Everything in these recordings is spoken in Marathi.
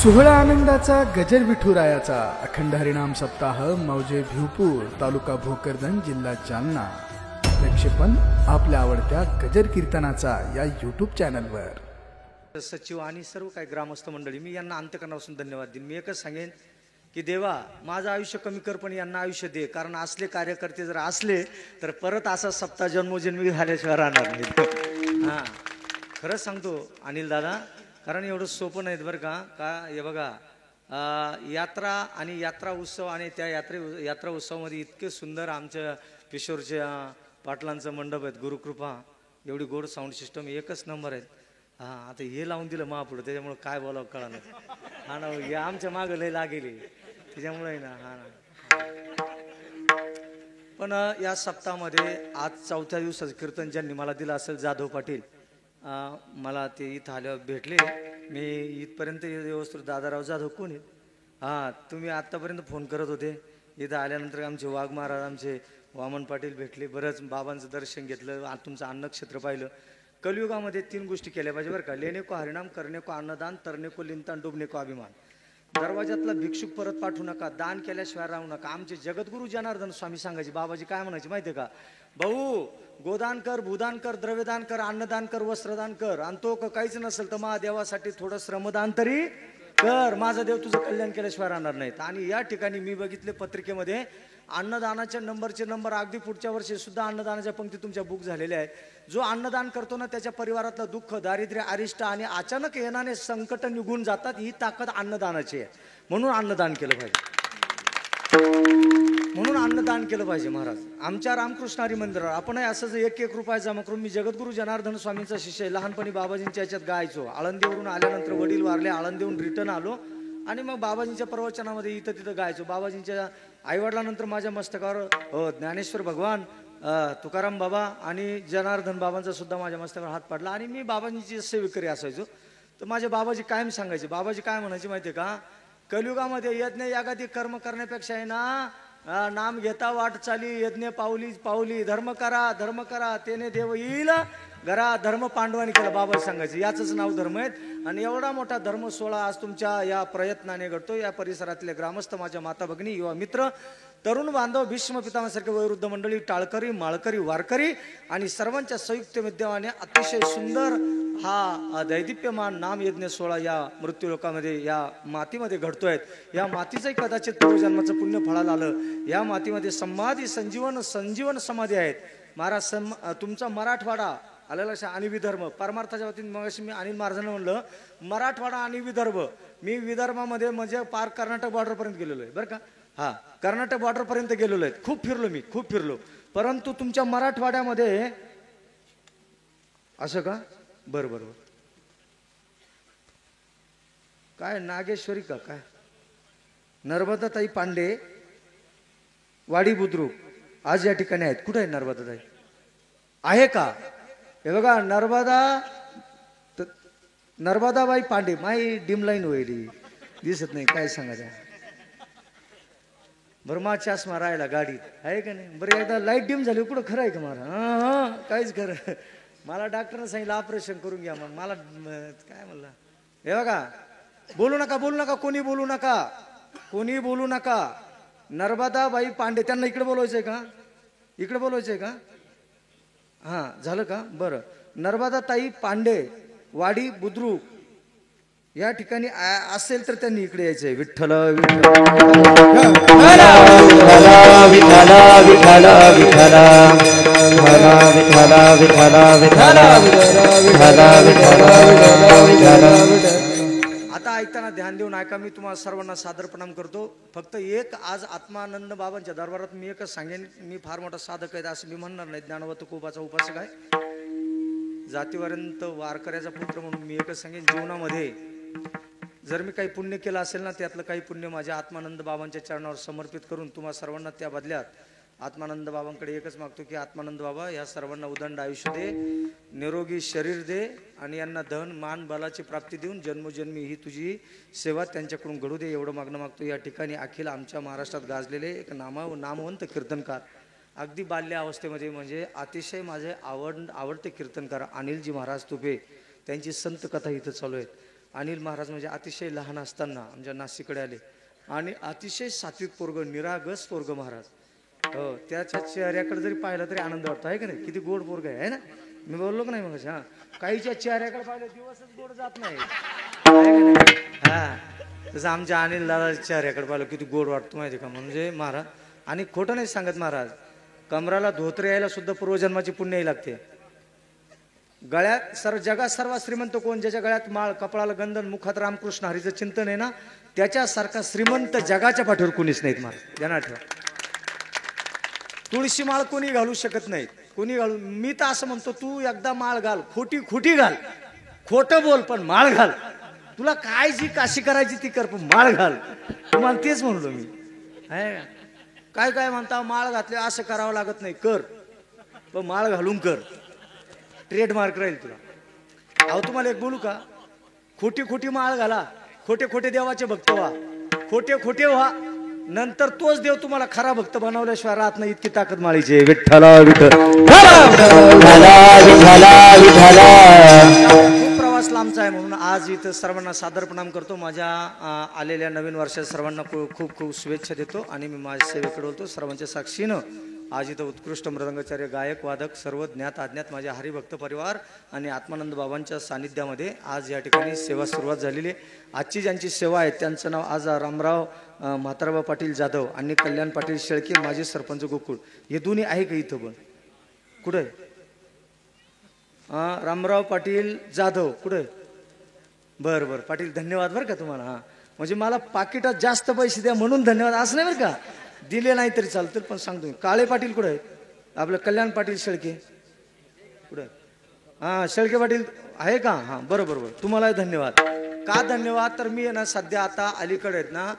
सोहळा आनंदाचा गजर विठुरायाचा अखंड हरिनाम सप्ताह मौजे भिवपूर तालुका भोकरदन जिल्हा जालना. प्रक्षेपण आपल्या आवडत्या गजर कीर्तनाचा या यूट्यूब चॅनलवर. सचिव आणि सर्व काही ग्रामस्थ मंडळी, मी यांना अंतकरणापासून धन्यवाद देईन. मी एकच सांगेन की देवा माझं आयुष्य कमी कर पण यांना आयुष्य दे, कारण असले कार्यकर्ते जर असले तर परत असा सप्ताह जन्मोजन्मी झाल्याशिवाय राहणार नाही. हां, खरंच सांगतो अनिल दादा, कारण एवढं सोपं नाहीत बरं का. हे बघा, यात्रा आणि यात्रा उत्सव आणि त्या यात्रा उत्सवामध्ये इतके सुंदर आमच्या किशोरच्या पाटलांचं मंडप आहेत. गुरुकृपा, एवढी गोड साऊंड सिस्टम, एकच नंबर आहेत. हां, आता हे लावून दिलं महापुढं, त्याच्यामुळं काय बोलावं कळालं. हा ना, हे आमच्या मागं लय लागेल त्याच्यामुळे ना. हा ना, पण या सप्ताहामध्ये आज 4थ्या दिवसाचं कीर्तन ज्यांनी मला दिलं असेल, जाधव पाटील, मला ते इथं आल्यावर भेटले. मी इथपर्यंत व्यवस्थित दादाराव जाधव कोण आहेत, हां तुम्ही आत्तापर्यंत फोन करत होते. इथं आल्यानंतर आमचे वाघ महाराज, आमचे वामन पाटील भेटले. बरंच बाबांचं दर्शन घेतलं, तुमचं अन्नक्षेत्र पाहिलं. कलियुगामध्ये 3 गोष्टी केल्या पाहिजे बरं का. लेणे को हरिणाम, करणे को अन्नदान, तरणे को लिंतान, डुबणे को अभिमान. दरवाजातला भिक्षुक परत पाठवू नका, दान केल्याशिवाय राहू नका. आमचे जगद्गुरु जनार्दन स्वामी सांगायचे, बाबाजी काय म्हणायचे माहिती आहे का, भाऊ गोदान कर, भूदान कर, द्रव्यदान कर, अन्नदान कर, वस्त्रदान कर, आणि तो काहीच नसेल तर महादेवासाठी थोडं श्रमदान तरी कर. माझा देव तुझं कल्याण केल्याशिवाय राहणार नाहीत. आणि या ठिकाणी मी बघितले पत्रिकेमध्ये अन्नदानाच्या नंबर अगदी पुढच्या वर्षी सुद्धा अन्नदानाच्या पंक्ती तुमच्या बुक झालेल्या आहेत. जो अन्नदान करतो ना, त्याच्या परिवारातलं दुःख, दारिद्र्य, अरिष्ट आणि अचानक येणारे संकट निघून जातात. ही ताकद अन्नदानाची आहे. म्हणून अन्नदान केलं पाहिजे, म्हणून अन्नदान केलं पाहिजे. महाराज, आमच्या रामकृष्ण हरी मंदिरावर आपण असंच 1-1 रुपया जमा करून, मी जगद्गुरु जनार्दन स्वामींचा शिष्य आहे. लहानपणी बाबाजींच्या याच्यात गायचो. आळंदीवरून आल्यानंतर वडील वारले, आळंदीहून रिटर्न आलो आणि मग बाबाजींच्या प्रवचनामध्ये इथं तिथं गायचो. बाबाजींच्या आईवडिलांनंतर माझ्या मस्तकावर हो ज्ञानेश्वर भगवान, तुकाराम बाबा आणि जनार्दन बाबांचा सुद्धा माझ्या मस्तकावर हात पडला. आणि मी बाबाजींची सेवेकरी असायचो. तर माझे बाबाजी कायम सांगायचे, बाबाजी काय म्हणायचे माहिती आहे का, कलियुगामध्ये यज्ञ यागादी कर्म करण्यापेक्षा आहे ना, नाम घेता वाट चाली, यज्ञ पावली पावली, धर्म करा तेने देव येईल घरा. धर्म पांडवांनी केला, बाबा सांगायचे, याचंच नाव धर्म आहेत. आणि एवढा मोठा धर्म सोहळा आज तुमच्या या प्रयत्नाने घडतो. या परिसरातले ग्रामस्थ, माझ्या माता भगिनी, युवा मित्र, तरुण बांधव, भीष्म पितामहासारखे वयोवृद्ध मंडळी, टाळकरी, माळकरी, वारकरी आणि सर्वांच्या संयुक्त विद्यमाने अतिशय सुंदर हा दैदिप्यमान नाम यज्ञ सोहळा या मृत्यूलोकामध्ये, या मातीमध्ये घडतोय. या मातीचंही कदाचित पूर्वजन्माचं पुण्य फळाला आलं. या मातीमध्ये समाधी संजीवन समाधी आहेत. महाराज, तुमचा मराठवाडा आलेला आणि विदर्भ परमार्थाच्या बाबतीत मग मी अनिल महाराजांना म्हणलं, मराठवाडा आणि विदर्भ, मी विदर्भामध्ये म्हणजे पार कर्नाटक बॉर्डरपर्यंत गेलेलो आहे बरं का. हां, कर्नाटक बॉर्डरपर्यंत गेलेलो आहे. खूप फिरलो. परंतु तुमच्या मराठवाड्यामध्ये असं का, बरं काय नागेश्वरी का काय, नर्मदाताई पांडे, वाडी बुद्रुक आज या ठिकाणी आहेत. कुठे आहे नर्मदाताई, आहे का? हे बघा, नर्मदाबाई पांडे, माई डिमलाईन होईल, दिसत नाही, काय सांगायचं. बरं, मा चष्मा राहिला गाडीत आहे का नाही. बरं, एकदा लाईट डिम झाली, कुठं खरं आहे का मला? हां, काहीच खरं. मला डॉक्टरनं सांगितलं ऑपरेशन करून घ्या. मग मला काय म्हणलं, हे बघा, बोलू नका, कोणी बोलू नका. नर्मदाबाई पांडे, त्यांना इकडे बोलवायचंय का? हां, झालं का? बरं, नर्मदाताई पांडे, वाडी बुद्रुक या ठिकाणी असेल तर त्यांनी इकडे यायचंय. विठ्ठल आता ऐकताना ध्यान देऊन ऐका. मी तुम्हाला सर्वांना सादर प्रणाम करतो. फक्त एक आज आत्मानंद बाबांच्या दरबारात मी एकच सांगेन, मी फार मोठा साधक आहे असं मी म्हणणार नाही. ज्ञानवंत कोपाचा उपासक आहे, जातीवंत वारकऱ्याचा पुत्र म्हणून मी एकच सांगेन, जीवनामध्ये जर मी काही पुण्य केलं असेल ना, त्यातलं काही पुण्य माझ्या आत्मानंद बाबांच्या चरणावर समर्पित करून तुम्हा सर्वांना त्या बदल्यात आत्मानंद बाबांकडे एकच मागतो की आत्मानंद बाबा या सर्वांना उदंड आयुष्य दे, निरोगी शरीर दे आणि यांना धन मान बलाची प्राप्ती देऊन जन्मोजन्मी ही तुझी सेवा त्यांच्याकडून घडू दे, एवढं मागणं मागतो. या ठिकाणी अखिल आमच्या महाराष्ट्रात गाजलेले एक नामवंत कीर्तनकार, अगदी बाल्य अवस्थेमध्ये म्हणजे अतिशय माझे आवडते कीर्तनकार अनिलजी महाराज तुपे, त्यांची संत कथा इथं चालू आहे. अनिल महाराज म्हणजे अतिशय लहान असताना आमच्या नाशिकडे आले आणि अतिशय सात्विक पोरग, निरागस पोरग महाराज. हो, त्याच्या चेहऱ्याकडे जरी पाहिलं तरी आनंद वाटतो आहे का नाही. किती गोड पोरग आहे ना. मी बोललो का नाही मग. हा, काहीच्या चेहऱ्याकडे पाहिलं दिवसच गोड जात नाही. हा, तसं आमच्या अनिल दादाच्या चेहऱ्याकडे पाहिलं किती गोड वाटतो माहिती का. म्हणजे महाराज, आणि खोटं नाही सांगत महाराज, कमराला धोतर यायला सुद्धा पूर्वजन्माची पुण्य लागते. गळ्यात जगात सर्वात श्रीमंत कोण, ज्याच्या गळ्यात माळ, कपाळाला गंधन, मुखात रामकृष्ण हरीचं चिंतन आहे ना, त्याच्यासारखा श्रीमंत जगाच्या पाठीवर कोणीच नाहीत महाराज. ध्यानात ठेवा. तुळशी माळ कोणी घालू शकत नाही, कोणी घालू. मी तर असं म्हणतो, तू एकदा माळ घाल, खोटी घाल, खोटं बोल पण माळ घाल. तुला काय जी काशी करायची ती कर, पण माळ घाल. तुम्हाला तेच म्हणलो मी. काय म्हणता, माळ घातले असं करावं लागत नाही, कर पण माळ घालून कर. ट्रेडमार्क राहील तुला. अहो तुम्हाला एक बोलू का, खोटी माळ घाला, खोटे देवाचे भक्त व्हा, खोटे व्हा, नंतर तोच देव तुम्हाला खरा भक्त बनवल्याशिवाय राहत नाही. इतकी ताकद माळीची. विठ्ठला खूप प्रवास लांबचा आहे म्हणून आज इथं सर्वांना सादर प्रणाम करतो. माझ्या आलेल्या नवीन वर्षात सर्वांना खूप शुभेच्छा देतो आणि मी माझ्या सेवेकडे बोलतो. सर्वांच्या साक्षीनं आज इथं उत्कृष्ट मृदंगाचार्य, गायक, वादक, सर्व ज्ञात अज्ञात माझ्या हरिभक्त परिवार आणि आत्मानंद बाबांच्या सानिध्यामध्ये आज या ठिकाणी सेवा सुरुवात झालेली आहे. आजची ज्यांची सेवा आहे त्यांचं नाव आज रामराव म्हाताराबा पाटील जाधव आणि कल्याण पाटील शेळके, माजी सरपंच गोकुळ. हे दोन्ही आहे का इथं? पण कुठे रामराव पाटील जाधव कुठे? बरं पाटील, धन्यवाद बरं का तुम्हाला. हां, म्हणजे मला पाकिटात जास्त पैसे द्या म्हणून धन्यवाद असं नाही बरं का. दिले नाही तरी चालतील पण सांगतो. काळे पाटील कुठे आहेत? आपलं कल्याण पाटील शेळके कुठे? हां, शेळके पाटील आहे का? हां, बरोबर. तुम्हाला धन्यवाद. का धन्यवाद? तर मी ना सध्या आता अलीकडे आहेत ना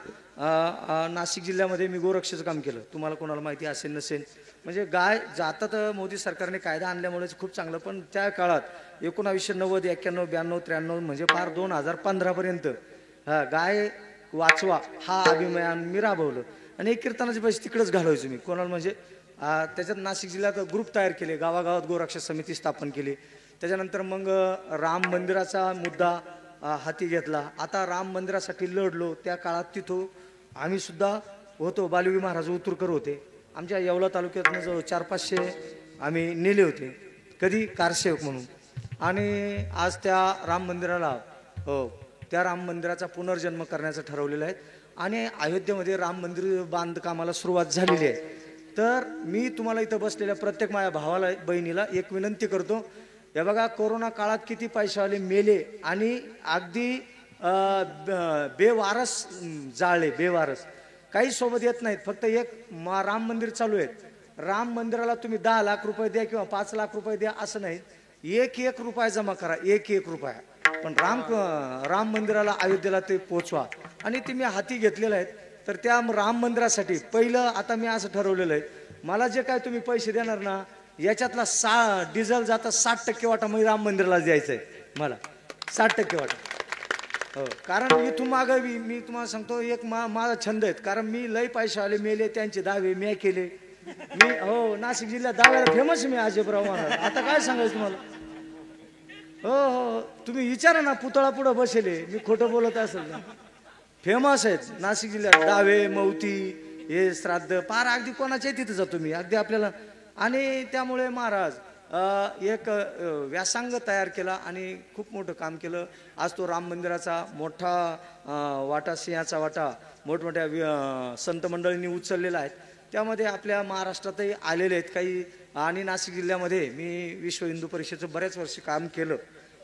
नाशिक जिल्ह्यामध्ये मी गोरक्षाचं काम केलं. तुम्हाला कोणाला माहिती असेल नसेल. म्हणजे गाय जातात, मोदी सरकारने कायदा आणल्यामुळेच खूप चांगलं. पण त्या काळात 1990, 91, 92, 93 म्हणजे पार 2015 पर्यंत गाय वाचवा हा अभियान मी राबवलं. आणि एक कीर्तनाचे पैसे तिकडेच घालवायचो मी. कोणाला म्हणजे त्याच्यात नाशिक जिल्ह्यात ग्रुप तयार केले, गावागावात गोरक्षा समिती स्थापन केली. त्याच्यानंतर मग राम मंदिराचा मुद्दा हाती घेतला. आता राम मंदिरासाठी लढलो. त्या काळात तिथं आम्ही सुद्धा होतो. बालयोगी महाराज उतुरकर होते. आमच्या येवला तालुक्यातनं जवळ 400-500 आम्ही नेले होते. कधी कारसेवक म्हणून. आणि आज त्या राम मंदिराला त्या राम मंदिराचा पुनर्जन्म करण्याचं ठरवलेलं आहे. आणि अयोध्येमध्ये राम मंदिर बांधकामाला सुरुवात झालेली आहे. तर मी तुम्हाला इथं बसलेल्या प्रत्येक माझ्या भावाला, बहिणीला एक विनंती करतो. हे बघा, कोरोना काळात किती पैशावाले मेले आणि अगदी बेवारस जाळले, बेवारस. काही सोबत येत नाहीत. फक्त एक राम मंदिर चालू आहे. राम मंदिराला तुम्ही 10 लाख रुपये द्या किंवा 5 लाख रुपये द्या असं नाही. 1 रुपया जमा करा, 1 रुपया. पण राम मंदिराला, अयोध्येला ते पोचवा. आणि ते मी हाती घेतलेलं आहे. तर त्या राम मंदिरासाठी पहिलं आता मी असं ठरवलेलं आहे, मला जे काय तुम्ही पैसे देणार ना, याच्यातला डिझेल जाता 60% वाटा मी राम मंदिराला द्यायचं आहे. मला 60% वाटा. हो, कारण इथून मागं मी तुम्हाला सांगतो, एक माझा छंद आहे. कारण मी लय पैशावाले मेले, त्यांचे दावे मी केले. मी नाशिक जिल्ह्यात दाव्याला फेमस मी अजयराव महाराज. आता काय सांगायचं तुम्हाला. हो, तुम्ही विचारा ना, पुतळा पुढं बसेले, मी खोटं बोलत असेल ना. फेमस आहेत नाशिक जिल्ह्यात दावे, मौती, हे श्राद्ध पार अगदी कोणाच्या तिथं जातो मी अगदी आपल्याला. आणि त्यामुळे महाराज एक व्यासंग तयार केला आणि खूप मोठं काम केलं. आज तो राम मंदिराचा मोठा वाटा, सिंहाचा वाटा मोठमोठ्या संत मंडळींनी उचललेला आहे. त्यामध्ये आपल्या महाराष्ट्रातही आलेले आहेत काही. आणि नाशिक जिल्ह्यामध्ये मी विश्व हिंदू परिषदेचं बऱ्याच वर्ष काम केलं.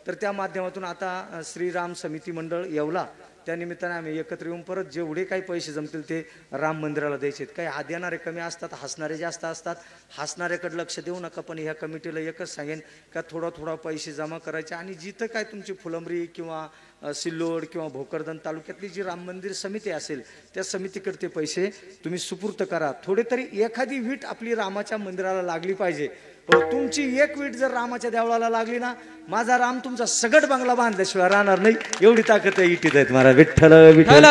तर त्या माध्यमातून आता श्रीराम समिती मंडळ येवला, त्या निमित्ताने आम्ही एकत्र येऊन परत जेवढे काही पैसे जमतील ते राम मंदिराला द्यायचे. काही देणारे कमी असतात, हसणारे जास्त असतात. हसणाऱ्याकडे लक्ष देऊ नका. पण ह्या कमिटीला एकच सांगेन का थोडा पैसे जमा करायचे आणि जिथं काय तुमची फुलंब्री किंवा सिल्लोड किंवा भोकरदन तालुक्यातली जी राम मंदिर समिती असेल त्या समितीकडे ते पैसे तुम्ही सुपूर्त करा. थोडे तरी एखादी वीट आपली रामाच्या मंदिराला लागली पाहिजे. तुमची एक वीट जर रामाच्या देवळाला लागली ना, माझा राम तुमचा सगट बंगला बांधल्याशिवाय राहणार नाही. एवढी ताकद आहे इटीत आहेत महाराज. विठ्ठल विठ्ठल.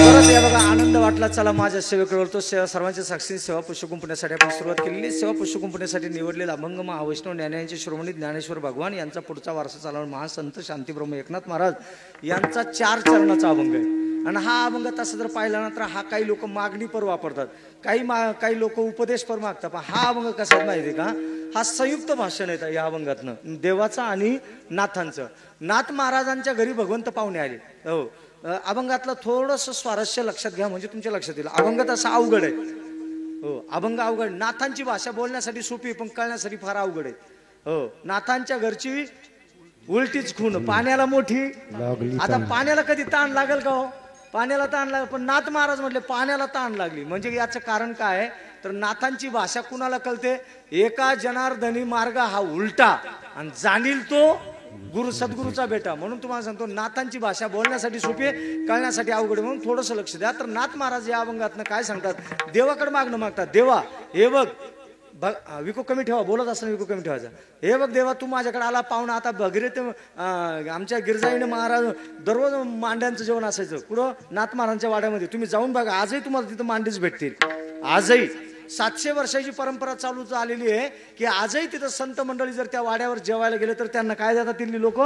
परत या बघा, आनंद वाटला चला माझ्या सेवेकडे वळतो. सर्वांच्या साक्षीने सेवा पुष्य कुंपण्यासाठी आपण सुरुवात केलेली. सेवा पुष्य कुंपण्यासाठी निवडलेला अभंग महावैष्णव ज्ञानांचे शिरोमणी ज्ञानेश्वर भगवान यांचा पुढचा वारसा चालवणारा महासंत शांतीब्रह्म एकनाथ महाराज यांचा 4 चरणाचा अभंग आहे. आणि हा अभंग तसं जर पाहिला ना तर हा काही लोक मागणीपर वापरतात, काही लोक उपदेशपर मागतात. पण हा अभंग कसा माहिती का, हा संयुक्त भाषण येतं या अभंगातनं, देवाचा आणि नाथांचं. नाथ महाराजांच्या घरी भगवंत पाहुणे आले. हो, अभंगातलं थोडंसं स्वारस्य लक्षात घ्या म्हणजे तुमच्या लक्षात येईल. अभंग तसा अवघड आहे. हो, अभंग अवघड. नाथांची भाषा बोलण्यासाठी सोपी पण कळण्यासाठी फार अवघड आहे. हो, नाथांच्या घरची उलटीच खून, पाण्याला मोठी. आता पाण्याला कधी ताण लागेल का हो? पाण्याला ताण लागेल. पण नाथ महाराज म्हटले पाण्याला ताण लागली. म्हणजे याचं कारण काय आहे तर नाथांची भाषा कुणाला कळते, एका जनार्दनी मार्ग हा उलटा आणि जाणील तो गुरु सद्गुरूचा बेटा. म्हणून तुम्हाला सांगतो नाथांची भाषा बोलण्यासाठी सोपी, कळण्यासाठी अवघड. म्हणून थोडंसं लक्ष द्या. तर नाथ महाराज या अभंगातनं काय सांगतात, देवाकडे मागणं मागतात. देवा हे बघ, विको कमी ठेवा, बोलत असताना विको कमी ठेवायचा. हे बघ देवा, तू माझ्याकडे आला पाहुणा. आता भगीरथ आमच्या गिरजाईने महाराज दररोज मांड्यांचं जेवण असायचं. कुठं? नाथ महाराजांच्या वाड्यामध्ये. तुम्ही जाऊन बघा, आजही तुम्हाला तिथं मांडीच भेटतील. आजही 700 वर्षाची परंपरा चालू झालेली आहे की आजही तिथं संत मंडळी जर त्या वाड्यावर जेवायला गेले तर त्यांना काय देतात तिथली लोक,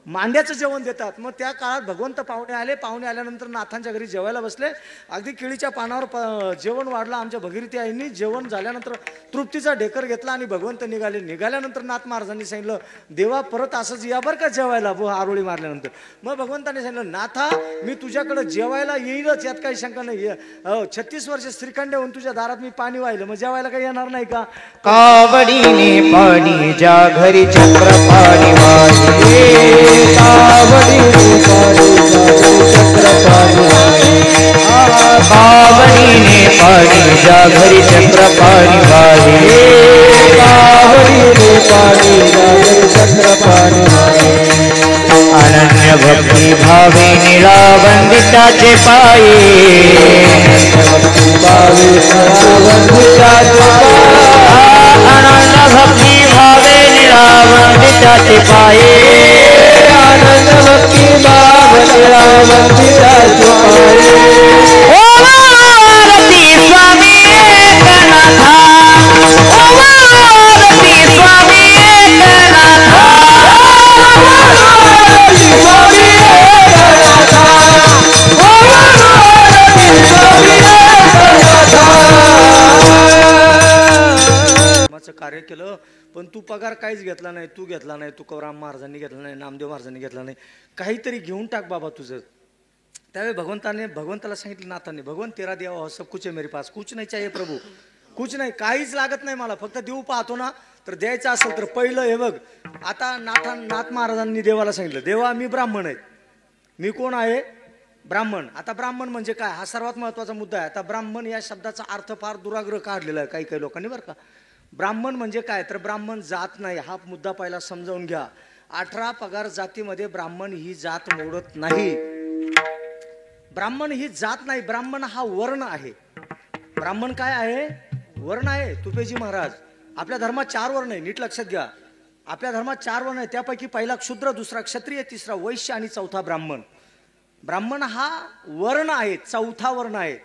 मांड्याचं जेवण देतात. मग त्या काळात भगवंत पाहुणे आले. पाहुणे आल्यानंतर नाथांच्या घरी जेवायला बसले. अगदी केळीच्या पानावर जेवण वाढलं. आमच्या भगीरथी आईंनी जेवण झाल्यानंतर तृप्तीचा ढेकर घेतला आणि भगवंत निघाले. निघाल्यानंतर नाथ महाराजांनी सांगितलं, देवा परत असंच या बरं का जेवायला आरोळी मारल्यानंतर. मग भगवंताने सांगितलं, नाथा मी तुझ्याकडे जेवायला येईलच, यात काही शंका नाही. 36 वर्ष श्रीखंड होऊन तुझ्या दारात मी पाणी वाहिलं, मग जेवायला काही येणार नाही का? कावडीने पाणी ज्या घरी चक्र पाणी वाहिले, कावडीने पाणी ज्या घरी चक्र पाणी वाहिले, कावडीने पाणी ज्या घरी चक्र पाणी वाहिले. अनन्य भक्ती भावे निळा वंदिताचे पाये, अनन्य भक्ती भावे निळा वंदिताचे पाये, आनंद भक्ती भाव निळा वंदिताचे पाये. ओ आरती स्वामी एकनाथा, ओ आरती स्वामी एकनाथा, कार्य केलं पण तू पगार काहीच घेतला नाही. तू घेतला नाही, तुकाराम महाराजांनी घेतला नाही, नामदेव महाराजांनी घेतला नाही. काहीतरी घेऊन टाक बाबा तुझं. त्यावेळी भगवंताला सांगितलं नाथांनी, भगवंत तेरा दिया हो सब कुछ है मेरे पास, कुछ नहीं चाहिए प्रभू, कुछ नाही, काहीच लागत नाही मला, फक्त देऊ पाहतो ना तर द्यायचं असेल तर. पहिलं हे बघ, आता नाथ महाराजांनी देवाला सांगितलं, देवा मी ब्राह्मण आहे. मी कोण आहे? ब्राह्मण. आता ब्राह्मण म्हणजे काय हा सर्वात महत्वाचा मुद्दा आहे. आता ब्राह्मण या शब्दाचा अर्थ फार दुराग्रह काढलेला आहे काही लोकांनी बरं का. ब्राह्मण म्हणजे काय तर ब्राह्मण जात नाही, हा मुद्दा पहिला समजावून घ्या. 18 पगार जातीमध्ये ब्राह्मण ही जात मोडत नाही. ब्राह्मण ही जात नाही, ब्राह्मण हा वर्ण आहे. ब्राह्मण काय आहे? वर्ण आहे. तुपेजी महाराज, आपल्या धर्मात 4 वर्ण आहे, नीट लक्षात घ्या. आपल्या धर्मात 4 वर्ण आहे, त्यापैकी पहिला क्षुद्र, दुसरा क्षत्रिय, तिसरा वैश्य आणि चौथा ब्राह्मण. ब्राह्मण हा वर्ण आहे, चौथा वर्ण आहे.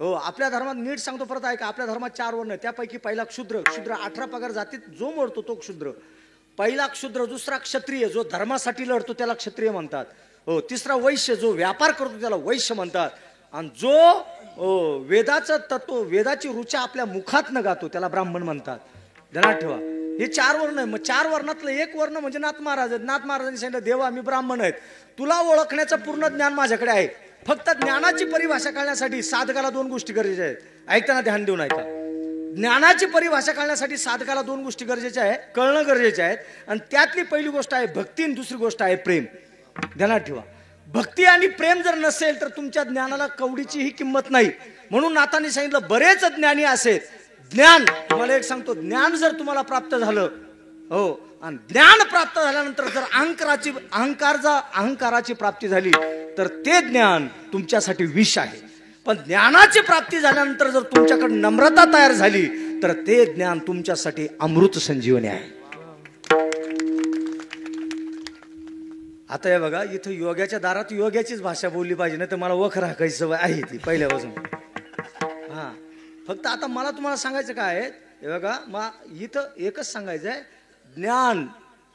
हो, आपल्या धर्मात नीट सांगतो परत आहे का, आपल्या धर्मात 4 वर्ण आहे, त्यापैकी पहिला क्षुद्र. 18 पगार जातीत जो मोडतो तो क्षुद्र. पहिला क्षुद्र, दुसरा क्षत्रिय जो धर्मासाठी लढतो त्याला क्षत्रिय म्हणतात. हो, तिसरा वैश्य जो व्यापार करतो त्याला वैश्य म्हणतात. आणि जो वेदाचं तत्व, वेदाची रुचा आपल्या मुखात न गातो त्याला ब्राह्मण म्हणतात. ध्यानात ठेवा, हे 4 वर्ण आहे. मग 4 वर्णातलं एक वर्ण म्हणजे नाथ महाराज आहेत. नाथ महाराजांनी सांगितलं, देवा मी ब्राह्मण आहेत, तुला ओळखण्याचं पूर्ण ज्ञान माझ्याकडे आहे. फक्त ज्ञानाची परिभाषा कळण्यासाठी साधकाला 2 गोष्टी गरजेच्या आहेत. ऐकताना ध्यान देऊन ऐका. ज्ञानाची परिभाषा कळण्यासाठी साधकाला 2 गोष्टी गरजेच्या आहेत, कळणं गरजेचे आहेत. आणि त्यातली पहिली गोष्ट आहे भक्ती आणि दुसरी गोष्ट आहे प्रेम. ध्यानात ठेवा, भक्ती आणि प्रेम जर नसेल तर तुमच्या ज्ञानाला कवडीचीही किंमत नाही. म्हणून नाथांनी सांगितलं, बरेच ज्ञानी असेल. ज्ञान, तुम्हाला एक सांगतो, ज्ञान जर तुम्हाला प्राप्त झालं, हो, आणि ज्ञान प्राप्त झाल्यानंतर जर अहंकाराची प्राप्ती झाली तर ते ज्ञान तुमच्यासाठी विष आहे. पण ज्ञानाची प्राप्ती झाल्यानंतर जर तुमच्याकडे नम्रता तयार झाली तर ते ज्ञान तुमच्यासाठी अमृत संजीवनी आहे. आता हे बघा, इथं योग्याच्या दारात योग्याचीच भाषा बोलली पाहिजे, नाही तर मला वख राखायची सवय आहे ती पहिल्यापासून. फक्त आता मला तुम्हाला सांगायचं काय आहे, हे बघा इथं एकच सांगायचं आहे,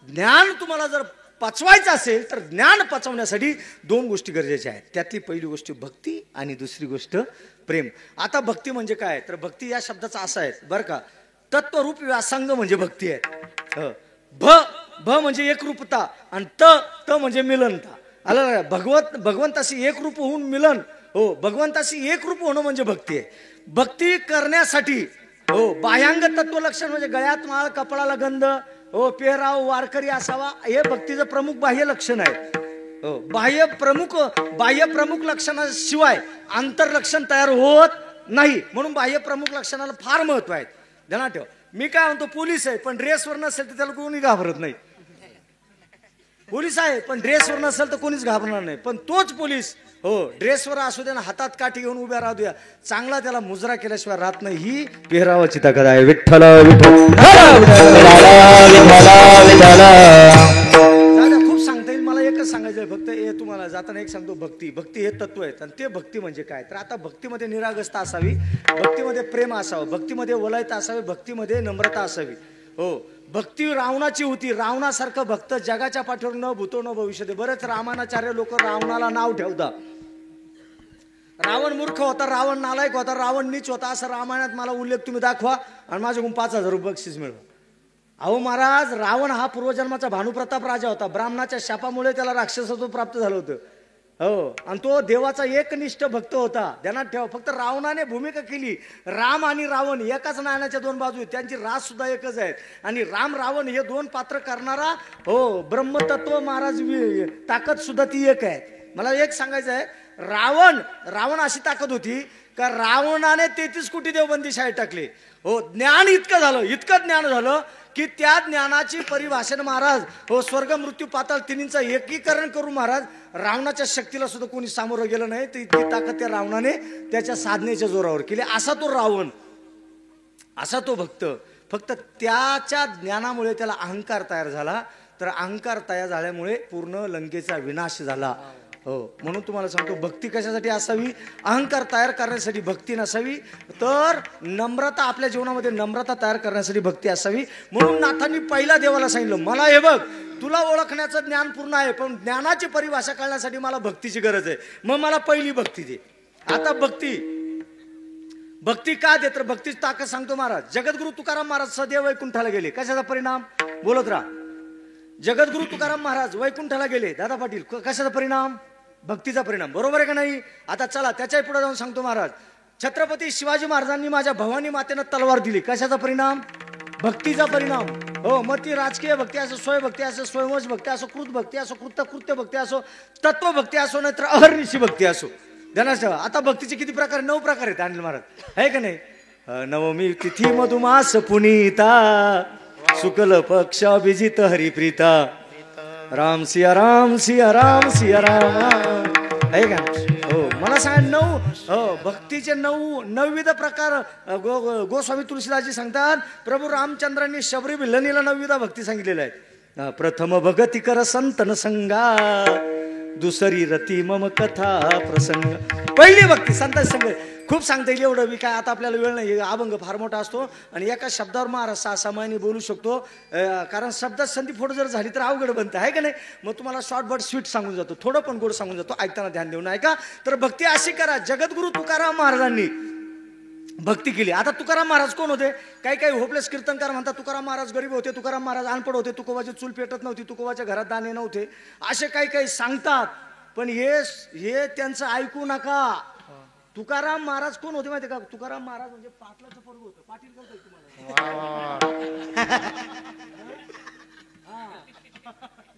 ज्ञान तुम्हाला जर पचवायचं असेल तर ज्ञान पचवण्यासाठी 2 गोष्टी गरजेच्या आहेत. त्यातली पहिली गोष्ट भक्ती आणि दुसरी गोष्ट प्रेम. आता भक्ती म्हणजे काय, तर भक्ती या शब्दाचा असा आहे बरं का, तत्वरूप व्यासंग म्हणजे भक्ती आहे. भ म्हणजे एकरूपता आणि त म्हणजे मिलनता. आलं, भगवंताशी एकरूप होऊन मिलन, हो, भगवंताशी एकरूप होणं म्हणजे भक्ती आहे. भक्ती करण्यासाठी हो बाह्यांग तत्व लक्षण म्हणजे गळ्यात माळ, कपाळाला गंध, हो, पेहराव वारकरी असावा, हे भक्तीचं प्रमुख बाह्य लक्षण आहे. हो, बाह्य प्रमुख लक्षणाशिवाय आंतरलक्षण तयार होत नाही, म्हणून बाह्य प्रमुख लक्षणाला फार महत्व आहे. ध्यानात ठेवा. मी काय म्हणतो, पोलीस आहे पण ड्रेसवर नसेल तर त्याला कोणी घाबरत नाही. पोलीस आहे पण ड्रेसवर नसेल तर कोणीच घाबरणार नाही. पण तोच पोलीस हो ड्रेसवर असू द्या, हातात काठी घेऊन उभ्या राहू द्या, चांगला त्याला मुजरा केल्याशिवाय राहत नाही. ही पेहरावाची ताकद आहे. विठ्ठल खूप सांगता येईल, मला एकच सांगायचं आहे फक्त, हे तुम्हाला जाताना एक सांगतो, भक्ती हे तत्व आहे. आणि ते भक्ती म्हणजे काय, तर आता भक्तीमध्ये निरागसता असावी, भक्तीमध्ये प्रेम असावं, भक्तीमध्ये वलयता असावी, भक्तीमध्ये नम्रता असावी. हो, भक्ती रावणाची होती. रावणासारखं भक्त जगाच्या पाठीवर न भूतो न भविष्य. बरेच रामानाचार्य लोक रावणाला नाव ठेवतात. रावण मूर्ख होता, रावण नालायक होता, रावण नीच होता, असं रामायणात मला उल्लेख तुम्ही दाखवा आणि माझ्याकडून 5,000 रुपये बक्षीस मिळवा. अहो महाराज, रावण हा पूर्वजन्माचा भानुप्रताप राजा होता. ब्राह्मणाच्या शापामुळे त्याला राक्षसत्व प्राप्त झालं होतं. हो, आणि तो देवाचा एकनिष्ठ भक्त होता. ध्यानात ठेवा. फक्त रावणाने भूमिका केली. राम आणि रावण एकाच नाण्याच्या 2 बाजू आहेत, त्यांची रास सुद्धा एकच आहेत. आणि राम रावण हे 2 पात्र करणारा हो ब्रह्मतत्व महाराज ताकद सुद्धा ती एक आहे. मला एक सांगायचं आहे, रावण अशी ताकद होती का रावणाने 33 कोटी देवबंदी शाळेत टाकले. हो, ज्ञान इतकं ज्ञान झालं की त्या ज्ञानाची परिभाषण महाराज हो स्वर्ग मृत्यू पाताळ तिन्हींचं एकीकरण करून महाराज रावणाच्या शक्तीला सुद्धा कोणी सामोरं गेलं नाही. ती ताकद त्या रावणाने त्याच्या साधनेच्या जोरावर केली. असा तो रावण, असा तो भक्त. फक्त त्याच्या ज्ञानामुळे त्याला अहंकार तयार झाला. तर अहंकार तयार झाल्यामुळे पूर्ण लंकेचा विनाश झाला. हो, म्हणून तुम्हाला सांगतो, भक्ती कशासाठी असावी, अहंकार तयार करण्यासाठी भक्ती नसावी, तर नम्रता, आपल्या जीवनामध्ये नम्रता तयार करण्यासाठी भक्ती असावी. म्हणून नाथांनी पहिला देवाला सांगितलं, मला हे बघ, तुला ओळखण्याचं ज्ञान पूर्ण आहे, पण ज्ञानाची परिभाषा कळण्यासाठी मला भक्तीची गरज आहे. मग मला पहिली भक्ती दे. आता भक्ती का दे, तर भक्तीची ताकद सांगतो महाराज. जगद्गुरु तुकाराम महाराज सदैव वैकुंठाला गेले. कशाचा परिणाम, बोलत राहा. जगद्गुरु तुकाराम महाराज वैकुंठाला गेले. दादा पाटील, कशाचा परिणाम, भक्तीचा परिणाम. बरोबर आहे का नाही. आता चला त्याच्याही पुढे जाऊन सांगतो महाराज. छत्रपती शिवाजी महाराजांनी माझ्या भवानी मातेनं तलवार दिली. कशाचा परिणाम, भक्तीचा परिणाम. हो, मग ती राजकीय भक्ती असो, स्वयंभक्ती असो, स्वयंवश भक्ती असो, कृत भक्ती असो, कृत्य भक्ती असो, तत्वभक्ती असो, नाहीतर अहर्निशी भक्ती असो. ध्यानात ठेवा. आता भक्तीचे किती प्रकार, 9 प्रकार आहेत अनिल महाराज, आहे का नाही. नवमी तिथी मधुमास पुनीता, शुक्ल पक्ष अभिजित हरिप्रीता, राम सिया राम सिया राम सिया राम, आहे का. हो, मला सांगा 9 भक्तीचे 9विध प्रकार गोस्वामी तुलसीदासजी सांगतात. प्रभू रामचंद्रांनी शबरी भिल्लनीला 9विधा भक्ती सांगितलेल्या आहेत. प्रथम भगती कर संतन संगा, दुसरी रती मम कथा प्रसंग. पहिली भक्ती संत संग. खूप सांगता येईल, एवढं मी काय आता आपल्याला वेळ नाही. अभंग फार मोठा असतो आणि एका शब्दावर महाराज 6 महिने बोलू शकतो, कारण शब्दात संधी फोड जर झाली तर अवघड बनतं, आहे का नाही. मग तुम्हाला शॉर्ट बट स्वीट सांगून जातो, थोडं पण गोड सांगून जातो, ऐकताना ध्यान देऊन ऐका. तर भक्ती अशी करा. जगद्गुरु तुकाराम महाराजांनी भक्ती केली. आता तुकाराम महाराज कोण होते, काही होपलेस कीर्तनकार म्हणतात तुकाराम महाराज गरीब होते, तुकाराम महाराज अनपड होते, तुकोबाची चूल पेटत नव्हती, तुकोबाच्या घरात दाणे नव्हते, असे काही सांगतात. पण हे त्यांचं ऐकू नका. तुकाराम महाराज कोण होते माहिती का. तुकाराम महाराज म्हणजे पाटलाचं पोरगं होतं. पाटील करतोय तुम्हाला.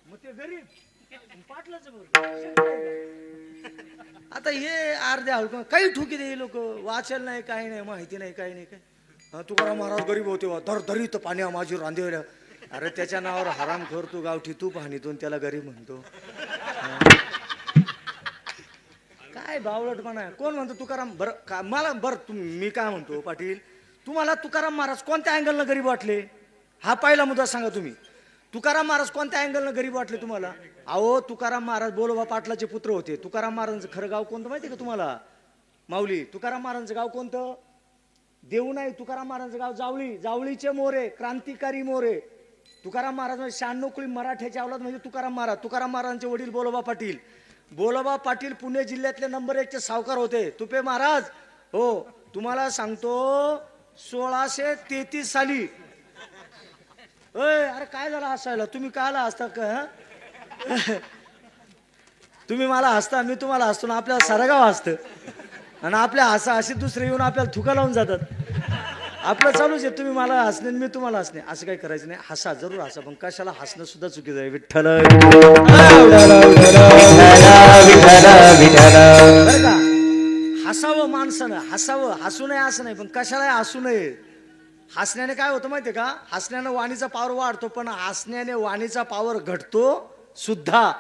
मग ते गरीब पाटलाचं पोरगं. आता हे अर्ध्या हलकं काही ठुकी दे लोक, वाचल नाही, काही नाही, माहिती नाही, काही नाही. काय तुकाराम महाराज गरीब होते, धरीत पाण्या माझी रांधेवल्या. अरे त्याच्या नावावर हरामखोर तू गावठी तू पाहणीतून त्याला गरीब म्हणतो. काय बावळटपणा आहे. कोण म्हणतो तुकाराम. बरं मला मी काय म्हणतो पाटील, तुम्हाला तुकाराम महाराज कोणत्या अँगलनं गरीब वाटले, हा पहिला मुद्दा सांगा तुम्ही. तुकाराम महाराज कोणत्या अँगलनं गरीब वाटले तुम्हाला. अहो, तुकाराम महाराज बोलोबा पाटलाचे पुत्र होते. तुकाराम महाराजांचं खरं गाव कोणतं माहिती का तुम्हाला, माऊली. तुकाराम महाराजांचं गाव कोणतं, देऊ नाही. तुकाराम महाराजांचं गाव जावळी, जावळीचे मोरे, क्रांतिकारी मोरे. तुकाराम महाराज म्हणजे 96 कुळी मराठ्याची अवलाद म्हणजे तुकाराम महाराज. तुकाराम महाराजांचे वडील बोलोबा पाटील. बोलोबा पाटील पुणे जिल्ह्यातले नंबर 1 चे सावकार होते. तुपे महाराज हो तुम्हाला सांगतो 1633 साली. अरे काय झालं हसायला? तुम्ही कायला हसता का? तुम्ही मला हसता, मी तुम्हाला हसतो ना. आपल्याला सारं गाव हसतं आणि आपल्या हसा अशी दुसरे येऊन आपल्याला थुका लावून जातात. आपलं चालूच आहे, तुम्ही मला हसणे मी तुम्हाला हसणे, असं काही करायचं नाही. हसा जरूर हसा, पण कशाला हसणं सुद्धा चुकीचं आहे. विठ्ठल बरं का? हसावं माणसानं, हसावं, हसू नये असं नाही, पण कशाला हसू नये. हसण्याने काय होतं माहितीये का? हसण्यानं वाणीचा पावर वाढतो, पण हसण्याने वाणीचा पावर घटतो सुद्धा.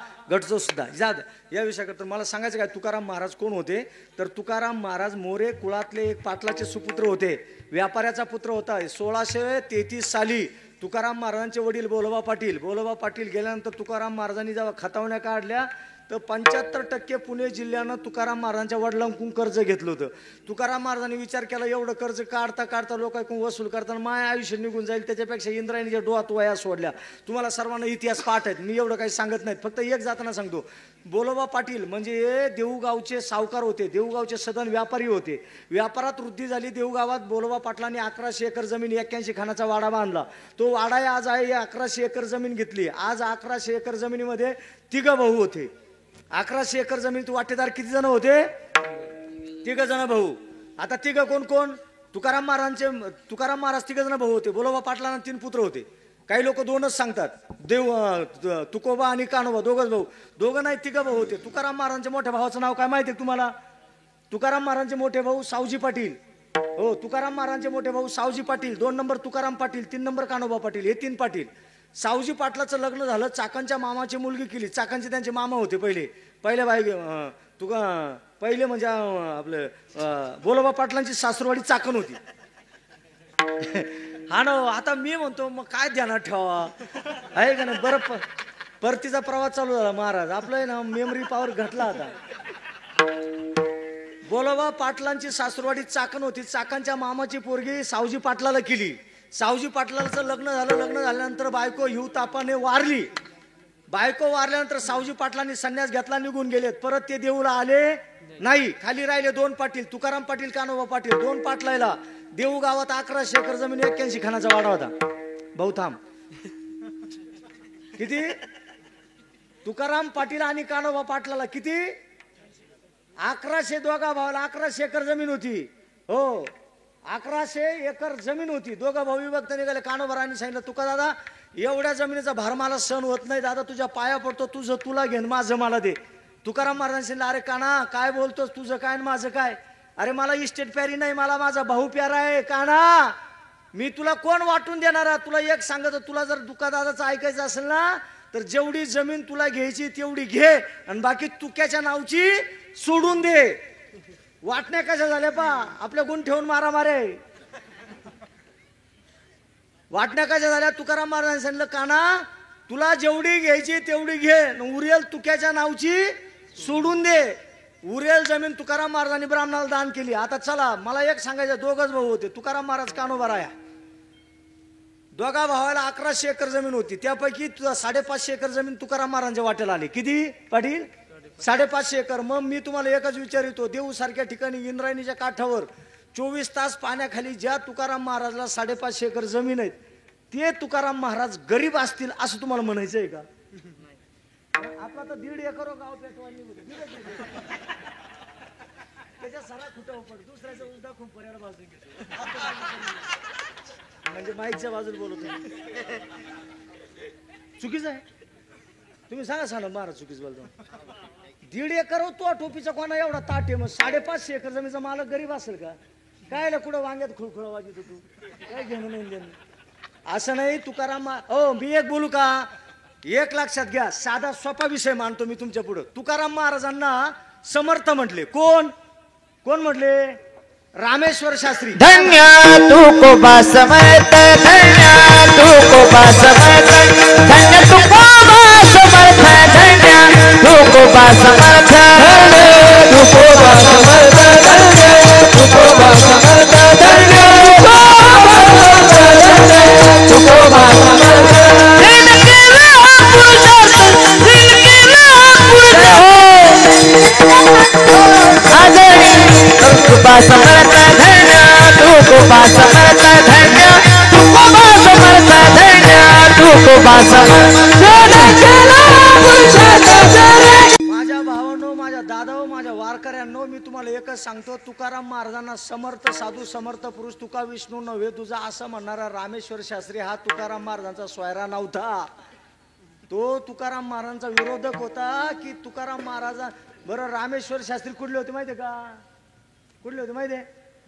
या विषयाकरता मला सांगायचं काय, तुकाराम महाराज कोण होते? तर तुकाराम महाराज मोरे कुळातले एक पाटलाचे सुपुत्र होते. व्यापाऱ्याचा पुत्र होता. 1633 साली तुकाराम महाराजांचे वडील बोलोबा पाटील. बोलोबा पाटील गेल्यानंतर तुकाराम महाराजांनी जेव्हा खतावण्या काढल्या तर 75% पुणे जिल्ह्यानं तुकाराम महाराजांच्या वडिलांकडून कर्ज घेतलं होतं. तुकाराम महाराजांनी विचार केला एवढं कर्ज काढता काढता लोकांकडून वसूल करताना माझं आयुष्य निघून जाईल, त्याच्यापेक्षा इंद्रायणीच्या डोहात वया सोडल्या. तुम्हाला सर्वांना इतिहास पाठ आहेत, मी एवढं काही सांगत नाहीत, फक्त एक जाताना सांगतो. बोलोबा पाटील म्हणजे देऊगावचे सावकार होते, देऊगावचे सदन व्यापारी होते. व्यापारात वृद्धी झाली देऊगावात. बोलोबा पाटलांनी 1100 एकर जमीन 81 खानाचा वाडा बांधला. तो वाडा आज आहे, 1100 एकर जमीन घेतली. आज 1100 एकर जमिनीमध्ये 3 भाऊ होते. 1100 एकर जमीन वाटेदार किती जण होते? 3 जण भाऊ. आता 3 कोण कोण? तुकाराम महाराज 3 जण भाऊ होते. बोलोबा पाटलांना 3 पुत्र होते. काही लोक 2च सांगतात, तुकोबा आणि कानोबा 2च भाऊ. 2 नाही 3 भाऊ होते. तुकाराम महाराजांच्या मोठ्या भावाचं नाव काय माहिती आहे तुम्हाला? तुकाराम महाराजांचे मोठे भाऊ सावजी पाटील. हो, तुकाराम महाराजांचे मोठे भाऊ सावजी पाटील. 2 नंबर तुकाराम पाटील, 3 नंबर कानोबा पाटील, हे 3 पाटील. सावजी पाटलाचं लग्न झालं, चाकणच्या मामाची मुलगी केली. चाकणचे त्यांचे मामा होते पहिले म्हणजे आपलं बोलोबा पाटलांची सासूरवाडी चाकण होती. हा ना. आता मी म्हणतो मग काय ध्यानात ठेवा आहे का नाही? बरं परतीचा प्रवास चालू झाला महाराज. आपलं ना मेमरी पॉवर घटला. आता बोलोबा पाटलांची सासूरवाडी चाकण होती. चाकणच्या मामाची पोरगी सावजी पाटलाला केली. सावजी पाटलाचं लग्न झालं. लग्न झाल्यानंतर बायको हिव तापाने वारली. बायको वारल्यानंतर सावजी पाटलांनी संन्यास घेतला, निघून गेलेत. परत ते देऊला आले नाही. खाली राहिले 2 पाटील, तुकाराम पाटील, कानोबा पाटील. 2 पाटलायला देऊ गावात 1100 एकर जमीन 81 खानाचा वाडा होता. भाऊ थांब, किती? तुकाराम पाटील आणि कानोबा पाटलाला किती? 1100. दोघा भावाला 1100 एकर जमीन होती. हो, 1100 एकर जमीन होती. 2 भाऊ विभक्त निघाले. कानोबारांनी सांगितलं तुका दादा एवढ्या जमिनीचा भार मला सहन होत नाही दादा, तुझ्या पाया पडतो, तुझं तुला घेन, माझं मला दे. तुकाराम महाराजांनी सांगितलं अरे काना काय बोलतोस, तुझं काय आणि माझं काय? अरे मला इस्टेट प्यारी नाही, मला माझा भाऊ प्यारा आहे. काना मी तुला कोण वाटून देणार? तुला एक सांगत, तुला जर तुका दादाचं ऐकायचं असेल ना तर जेवढी जमीन तुला घ्यायची तेवढी घे आणि बाकी तुक्याच्या नावची सोडून दे. वाटण्या कशा झाल्या पा आपल्या गुण ठेवून मारा मारे. वाटण्या कशा झाल्या? तुकाराम महाराजांनी सांगितलं काना तुला जेवढी घ्यायची तेवढी घे, उरेल तुक्याच्या नावची सोडून दे. उरेल जमीन तुकाराम महाराजांनी ब्राह्मणाला दान केली. आता चला मला एक सांगायचं, 2च भाऊ होते, तुकाराम महाराज, कानोबा राया. 2 भावाला 1100 एकर जमीन होती. त्यापैकी 550 एकर जमीन तुकाराम महाराजांच्या वाट्याला आली. किती पाटील? 550 एकर. मग मी तुम्हाला एकच विचारितो, देऊ सारख्या ठिकाणी इंद्रायणीच्या काठावर 24 तास पाण्याखाली ज्या तुकाराम महाराजला 550 एकर जमीन आहेत ते तुकाराम महाराज गरीब असतील असं तुम्हाला म्हणायचं आहे का? आपला तर 1.5 एकर गाव पेटवानी त्याच्या सारा खुटा उपट दुसऱ्याचा उलटा खूप पर्याय बाजू घेतो म्हणजे माईकच्या बाजूला बोलतो. चुकीचं आहे? तुम्ही सांगा महाराज चुकीचं बोलतो. 1.5 एकर तो टोपीचा कोणा एवढा ताट आहे, मग 550 एकर जमीनचा मालक गरीब असेल का? काय कुठं वांग्यात खुळखुळा वाजत तू काय घेणं नाही असं नाही. तुकाराम मी एक बोलू का? एक लक्षात घ्या, साधा सोपा विषय मानतो मी तुमच्या पुढे. तुकाराम महाराजांना समर्थ म्हटले. कोण कोण म्हटले? रामेश्वर शास्त्री. धन्य तुकोबा समर्थ, धन्य तुकोबा समर्थ, धन्य तुकोबा समर्थ, धन्य तुकोबा समर्थ, धन्य तुकोबा समर्थ, धन्य तुकोबा समर्थ, धन्य तुकोबा समर्थ माझ्या भावांनो, माझ्या दादाओ, माझ्या वारकऱ्यांनो, मी तुम्हाला एकच सांगतो, तुकाराम महाराजांना समर्थ साधू समर्थ पुरुष तुका विष्णू नव्हे तुझा असं म्हणणारा रामेश्वर शास्त्री हा तुकाराम महाराजांचा सोयरा नव्हता. तो तुकाराम महाराजांचा विरोधक होता. की तुकाराम महाराजा बरं रामेश्वर शास्त्री कुठले होते माहितीये का? कुठले होते माहितीये?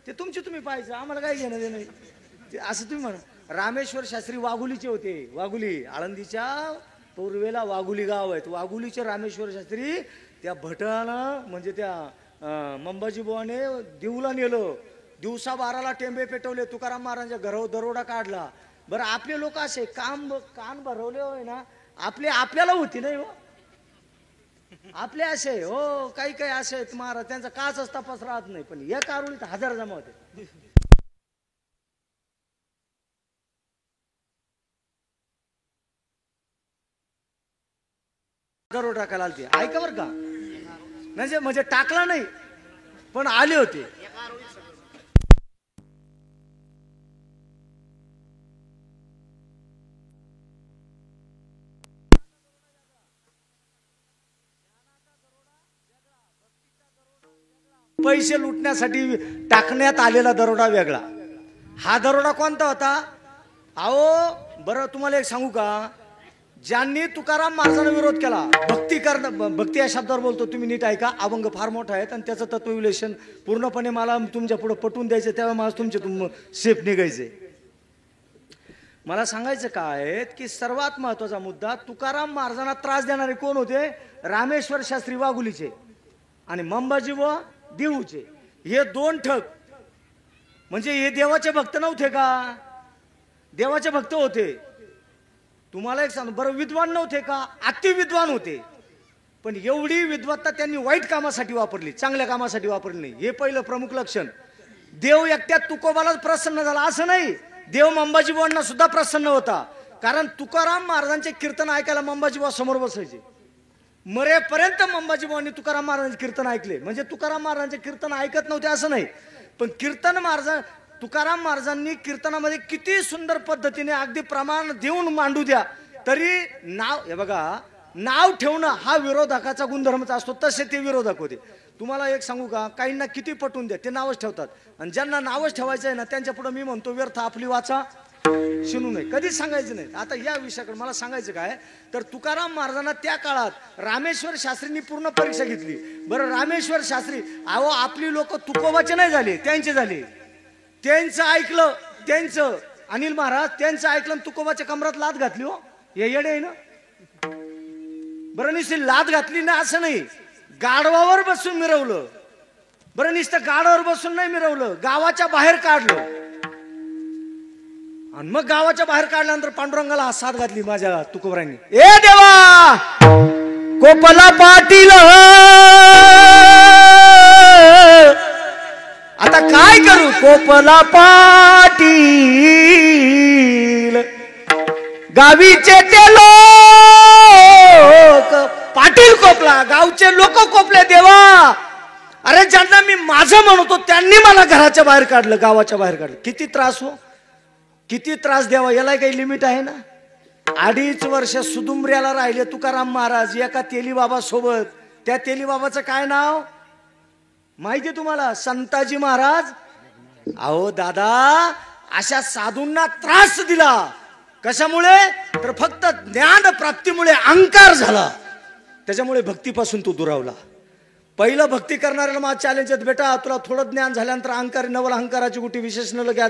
ते तुमचे तुम्ही पाहायचं, आम्हाला काही घेणं देणं नाही. ते असं तुम्ही म्हणा. रामेश्वर शास्त्री वाघुलीचे होते. वाघुली आळंदीच्या पूर्वेला वाघुली गाव आहेत. वाघुलीचे रामेश्वर शास्त्री त्या भटानं म्हणजे त्या मंबाजी बुवाने देऊला नेलं. दिवसा 12ला टेंबे पेटवले. तुकाराम महाराजांच्या घरावर दरोडा काढला. बरं आपले लोक असे कान भरवले होय ना, आपल्याला होती नाही हो. आपले असे हो काही काही असे आहेत महाराज, त्यांचा काचच तपास राहत नाही. पण या कारुळीत 1000 जमा होते. दरोडा टाकायला आलते. ऐका बरं का, म्हणजे टाकला नाही पण आले होते. पैसे लुटण्यासाठी टाकण्यात आलेला दरोडा वेगळा. हा दरोडा कोणता होता? अहो बरं तुम्हाला एक सांगू का, ज्यांनी तुकाराम महाराजांना विरोध केला, भक्ती या शब्दावर बोलतो तुम्ही नीट ऐका, अभंग फार मोठा आहे आणि त्याचं तत्वविश्लेषण पूर्णपणे मला तुमच्या पुढे पटवून द्यायचं, तेव्हा मला तुमचे सेफ निघायचे. मला सांगायचं काय की सर्वात महत्वाचा मुद्दा, तुकाराम महाराजांना त्रास देणारे कोण होते? रामेश्वर शास्त्री वाघुलीचे आणि मंबाजी व देऊचे. हे दोन ठग. म्हणजे हे देवाचे भक्त नव्हते का? देवाचे भक्त होते. तुम्हाला एक सांग, बरं विद्वान नव्हते का? अति विद्वान होते. पण एवढी विद्वत्ता त्यांनी वाईट कामासाठी वापरली, चांगल्या कामासाठी वापरली नाही. हे पहिलं प्रमुख लक्षण. देव एकट्यात तुकोबालाच प्रसन्न झाला असं नाही, देव मंबाजीबुवांना सुद्धा प्रसन्न होता. कारण तुकाराम महाराजांचे कीर्तन ऐकायला मंबाजीबुवा समोर बसायचे. मरेपर्यंत मंबाजीबुवांनी तुकाराम महाराजांचे कीर्तन ऐकले. म्हणजे तुकाराम महाराजांचे कीर्तन ऐकत नव्हते असं नाही, पण तुकाराम महाराजांनी कीर्तनामध्ये किती सुंदर पद्धतीने अगदी प्रमाण देऊन मांडू द्या तरी नाव, हे बघा, नाव ठेवणं हा विरोधकाचा गुणधर्मच असतो. तसे ते विरोधक होते. तुम्हाला एक सांगू का, काहींना किती पटवून द्या ते नावच ठेवतात. आणि ज्यांना नावच ठेवायचं आहे ना, त्यांच्या पुढे मी म्हणतो व्यर्थ आपली वाचा शिनू नये, कधीच सांगायचं नाही. आता या विषयाकडे मला सांगायचं काय, तर तुकाराम महाराजांना त्या काळात रामेश्वर शास्त्रींनी पूर्ण परीक्षा घेतली. बरं रामेश्वर शास्त्री, अहो आपली लोक तुकोबाचे नाही झाले, त्यांचे झाले. त्यांचं ऐकलं, त्यांचं अनिल महाराज त्यांचं ऐकलं, तुकोबाच्या कमरात लात घातली. हो हे येडे आहे ना. बरं नुसती लात घातली ना असं नाही, गाढवावर बसून मिरवलं. बरं नुसतं गाढवावर बसून नाही मिरवलं, गावाच्या बाहेर काढलं. आणि मग गावाच्या बाहेर काढल्यानंतर पांडुरंगाला हात घातली माझ्या तुकोबरांनी. ए देवा कोपला पाटील, आता काय करू कोपला पाटील, गावीचे ते लोक, पाटील कोपला, गावचे लोक कोपले. देवा अरे ज्यांना मी माझं म्हणतो त्यांनी मला घराच्या बाहेर काढलं, गावाच्या बाहेर काढलं. किती त्रास हो, किती त्रास द्यावा, याला काही लिमिट आहे ना. 2.5 वर्ष सुदुंबऱ्याला राहिले तुकाराम महाराज एका तेलीबाबा सोबत. त्या तेलीबाबाचं काय नाव माहिती तुम्हाला? संताजी महाराज. अहो दादा, अशा साधूंना त्रास दिला. कशामुळे? तर फक्त ज्ञान प्राप्तीमुळे अहंकार झाला, त्याच्यामुळे भक्तीपासून तो दुरावला. पहिलं भक्ती करणाऱ्याला माझं चॅलेंज आहे, बेटा तुला थोडं ज्ञान झाल्यानंतर अहंकार, नवल अहंकाराची गुटी विशेष न लग्यात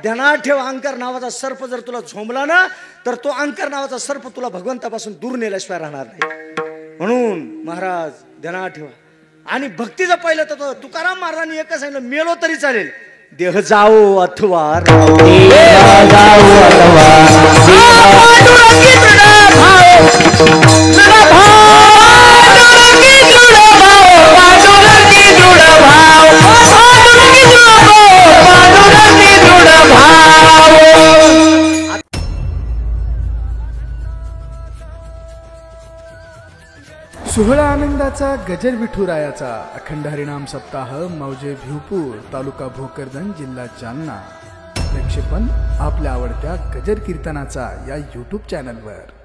ध्यानात ठेव. अहंकार नावाचा सर्प जर तुला झोंबला ना, तर तो अहंकार नावाचा सर्प तुला भगवंतापासून दूर नेल्याशिवाय राहणार नाही. म्हणून महाराज ध्यानात ठेवा. आणि भक्तीचं पहिलं तर तुकाराम महाराजांनी एकच सांगितलं, मेलो तरी चालेल, देह जाओ अथवा सोहळा आनंदाचा गजर विठुरायाचा अखंड हरिनाम सप्ताह मौजे भिवपूर तालुका भोकरदन जिल्हा जालना. प्रक्षेपण आपल्या आवडत्या गजर कीर्तनाचा या यूट्यूब चॅनलवर.